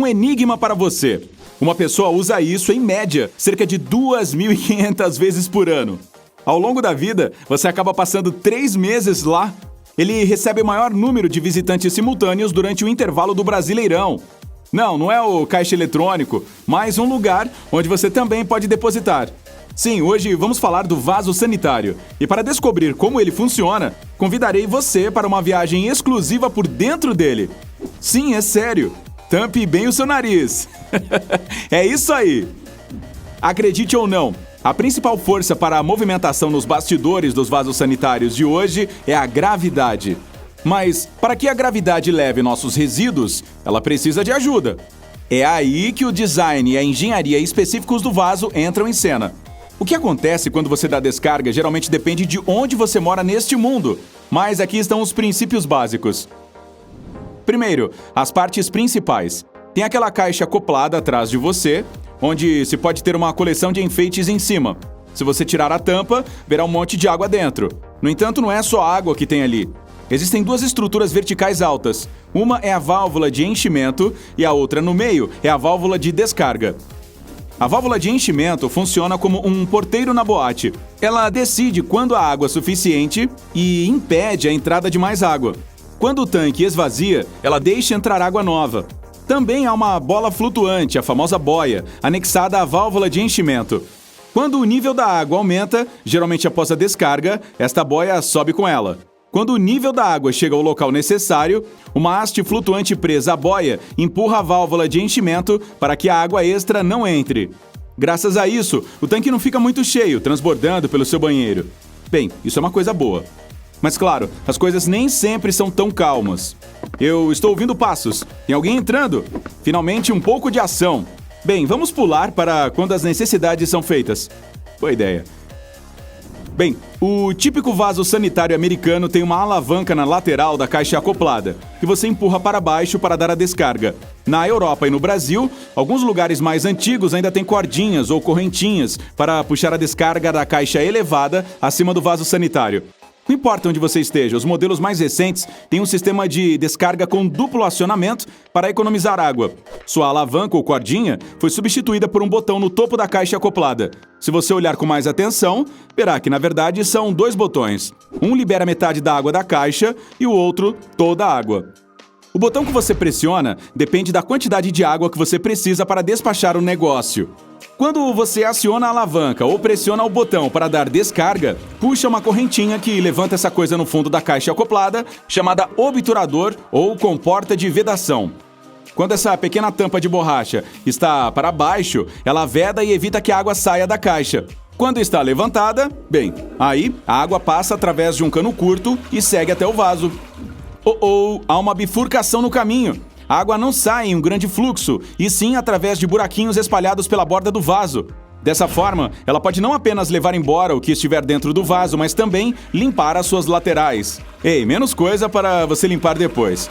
um enigma para você. Uma pessoa usa isso, em média, cerca de 2.500 vezes por ano. Ao longo da vida, você acaba passando 3 meses lá. Ele recebe o maior número de visitantes simultâneos durante o intervalo do Brasileirão. Não é o caixa eletrônico, mas um lugar onde você também pode depositar. Sim, hoje vamos falar do vaso sanitário. E para descobrir como ele funciona, convidarei você para uma viagem exclusiva por dentro dele. Sim, é sério. Tampe bem o seu nariz. É isso aí! Acredite ou não, a principal força para a movimentação nos bastidores dos vasos sanitários de hoje é a gravidade. Mas, para que a gravidade leve nossos resíduos, ela precisa de ajuda. É aí que o design e a engenharia específicos do vaso entram em cena. O que acontece quando você dá descarga geralmente depende de onde você mora neste mundo, mas aqui estão os princípios básicos. Primeiro, as partes principais. Tem aquela caixa acoplada atrás de você, onde se pode ter uma coleção de enfeites em cima. Se você tirar a tampa, verá um monte de água dentro. No entanto, não é só água que tem ali. Existem 2 estruturas verticais altas. Uma é a válvula de enchimento e a outra no meio é a válvula de descarga. A válvula de enchimento funciona como um porteiro na boate. Ela decide quando há água suficiente e impede a entrada de mais água. Quando o tanque esvazia, ela deixa entrar água nova. Também há uma bola flutuante, a famosa boia, anexada à válvula de enchimento. Quando o nível da água aumenta, geralmente após a descarga, esta boia sobe com ela. Quando o nível da água chega ao local necessário, uma haste flutuante presa à boia empurra a válvula de enchimento para que a água extra não entre. Graças a isso, o tanque não fica muito cheio, transbordando pelo seu banheiro. Bem, isso é uma coisa boa. Mas claro, as coisas nem sempre são tão calmas. Eu estou ouvindo passos. Tem alguém entrando? Finalmente um pouco de ação. Bem, vamos pular para quando as necessidades são feitas. Boa ideia. Bem, o típico vaso sanitário americano tem uma alavanca na lateral da caixa acoplada, que você empurra para baixo para dar a descarga. Na Europa e no Brasil, alguns lugares mais antigos ainda têm cordinhas ou correntinhas para puxar a descarga da caixa elevada acima do vaso sanitário. Não importa onde você esteja, os modelos mais recentes têm um sistema de descarga com duplo acionamento para economizar água. Sua alavanca ou cordinha foi substituída por um botão no topo da caixa acoplada. Se você olhar com mais atenção, verá que na verdade são 2 botões. Um libera metade da água da caixa e o outro toda a água. O botão que você pressiona depende da quantidade de água que você precisa para despachar o negócio. Quando você aciona a alavanca ou pressiona o botão para dar descarga, puxa uma correntinha que levanta essa coisa no fundo da caixa acoplada, chamada obturador ou comporta de vedação. Quando essa pequena tampa de borracha está para baixo, ela veda e evita que a água saia da caixa. Quando está levantada, bem, aí a água passa através de um cano curto e segue até o vaso. Há uma bifurcação no caminho. A água não sai em um grande fluxo, e sim através de buraquinhos espalhados pela borda do vaso. Dessa forma, ela pode não apenas levar embora o que estiver dentro do vaso, mas também limpar as suas laterais. Ei, menos coisa para você limpar depois.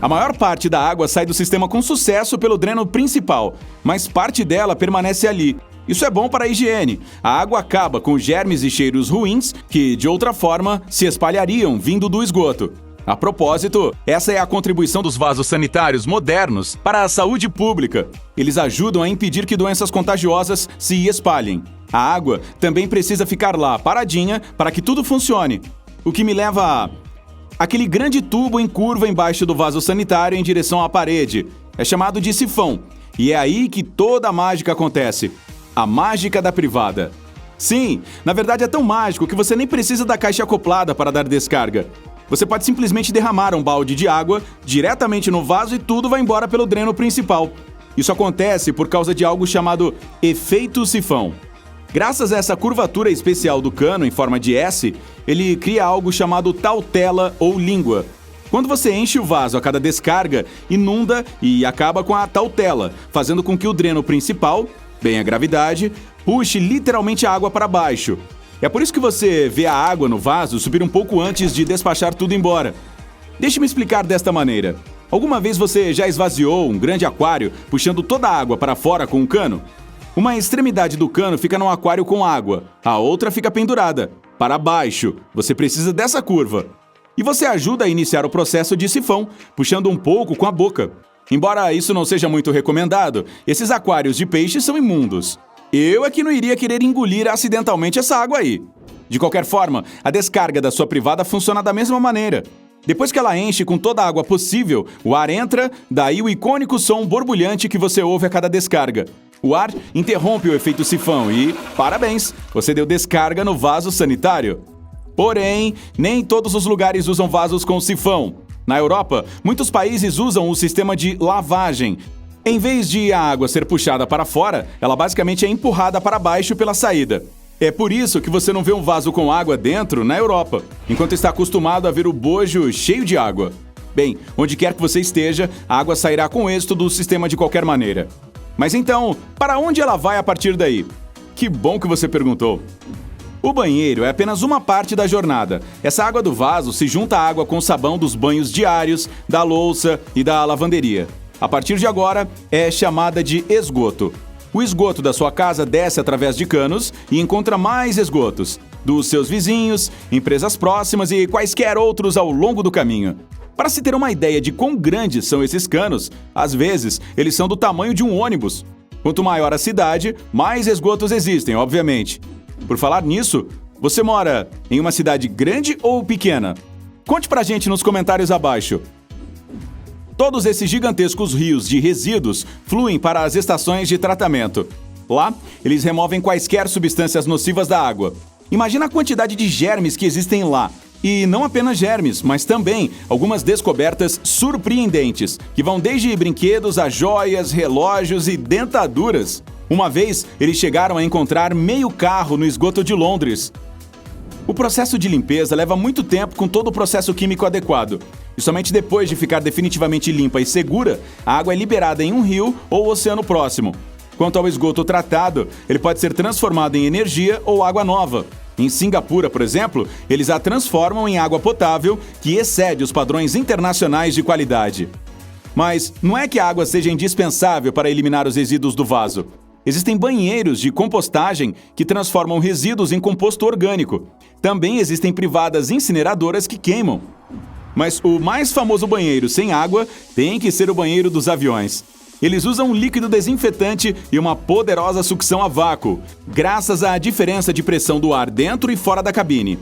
A maior parte da água sai do sistema com sucesso pelo dreno principal, mas parte dela permanece ali. Isso é bom para a higiene. A água acaba com germes e cheiros ruins que, de outra forma, se espalhariam vindo do esgoto. A propósito, essa é a contribuição dos vasos sanitários modernos para a saúde pública. Eles ajudam a impedir que doenças contagiosas se espalhem. A água também precisa ficar lá, paradinha, para que tudo funcione. O que me leva a aquele grande tubo em curva embaixo do vaso sanitário em direção à parede. É chamado de sifão. E é aí que toda a mágica acontece. A mágica da privada. Sim, na verdade é tão mágico que você nem precisa da caixa acoplada para dar descarga. Você pode simplesmente derramar um balde de água diretamente no vaso e tudo vai embora pelo dreno principal. Isso acontece por causa de algo chamado efeito sifão. Graças a essa curvatura especial do cano em forma de S, ele cria algo chamado tautela ou língua. Quando você enche o vaso a cada descarga, inunda e acaba com a tautela, fazendo com que o dreno principal, bem a gravidade, puxe literalmente a água para baixo. É por isso que você vê a água no vaso subir um pouco antes de despachar tudo embora. Deixe-me explicar desta maneira. Alguma vez você já esvaziou um grande aquário puxando toda a água para fora com um cano? Uma extremidade do cano fica no aquário com água, a outra fica pendurada, para baixo. Você precisa dessa curva. E você ajuda a iniciar o processo de sifão, puxando um pouco com a boca. Embora isso não seja muito recomendado, esses aquários de peixes são imundos. Eu é que não iria querer engolir acidentalmente essa água aí. De qualquer forma, a descarga da sua privada funciona da mesma maneira. Depois que ela enche com toda a água possível, o ar entra, daí o icônico som borbulhante que você ouve a cada descarga. O ar interrompe o efeito sifão e, parabéns, você deu descarga no vaso sanitário. Porém, nem todos os lugares usam vasos com sifão. Na Europa, muitos países usam o sistema de lavagem. Em vez de a água ser puxada para fora, ela basicamente é empurrada para baixo pela saída. É por isso que você não vê um vaso com água dentro na Europa, enquanto está acostumado a ver o bojo cheio de água. Bem, onde quer que você esteja, a água sairá com êxito do sistema de qualquer maneira. Mas então, para onde ela vai a partir daí? Que bom que você perguntou. O banheiro é apenas uma parte da jornada. Essa água do vaso se junta à água com sabão dos banhos diários, da louça e da lavanderia. A partir de agora, é chamada de esgoto. O esgoto da sua casa desce através de canos e encontra mais esgotos, dos seus vizinhos, empresas próximas e quaisquer outros ao longo do caminho. Para se ter uma ideia de quão grandes são esses canos, às vezes eles são do tamanho de um ônibus. Quanto maior a cidade, mais esgotos existem, obviamente. Por falar nisso, você mora em uma cidade grande ou pequena? Conte pra gente nos comentários abaixo. Todos esses gigantescos rios de resíduos fluem para as estações de tratamento. Lá, eles removem quaisquer substâncias nocivas da água. Imagina a quantidade de germes que existem lá. E não apenas germes, mas também algumas descobertas surpreendentes, que vão desde brinquedos a joias, relógios e dentaduras. Uma vez, eles chegaram a encontrar meio carro no esgoto de Londres. O processo de limpeza leva muito tempo com todo o processo químico adequado. E somente depois de ficar definitivamente limpa e segura, a água é liberada em um rio ou oceano próximo. Quanto ao esgoto tratado, ele pode ser transformado em energia ou água nova. Em Singapura, por exemplo, eles a transformam em água potável que excede os padrões internacionais de qualidade. Mas não é que a água seja indispensável para eliminar os resíduos do vaso. Existem banheiros de compostagem que transformam resíduos em composto orgânico. Também existem privadas incineradoras que queimam. Mas o mais famoso banheiro sem água tem que ser o banheiro dos aviões. Eles usam um líquido desinfetante e uma poderosa sucção a vácuo, graças à diferença de pressão do ar dentro e fora da cabine.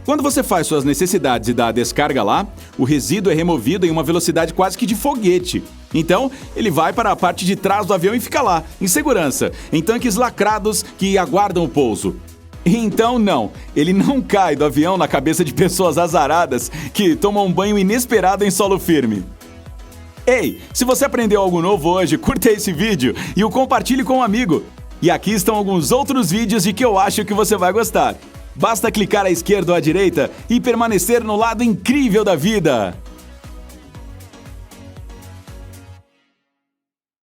Quando você faz suas necessidades e dá a descarga lá, o resíduo é removido em uma velocidade quase que de foguete. Então, ele vai para a parte de trás do avião e fica lá, em segurança, em tanques lacrados que aguardam o pouso. Então não, ele não cai do avião na cabeça de pessoas azaradas que tomam um banho inesperado em solo firme. Ei, se você aprendeu algo novo hoje, curta esse vídeo e o compartilhe com um amigo. E aqui estão alguns outros vídeos de que eu acho que você vai gostar. Basta clicar à esquerda ou à direita e permanecer no lado incrível da vida.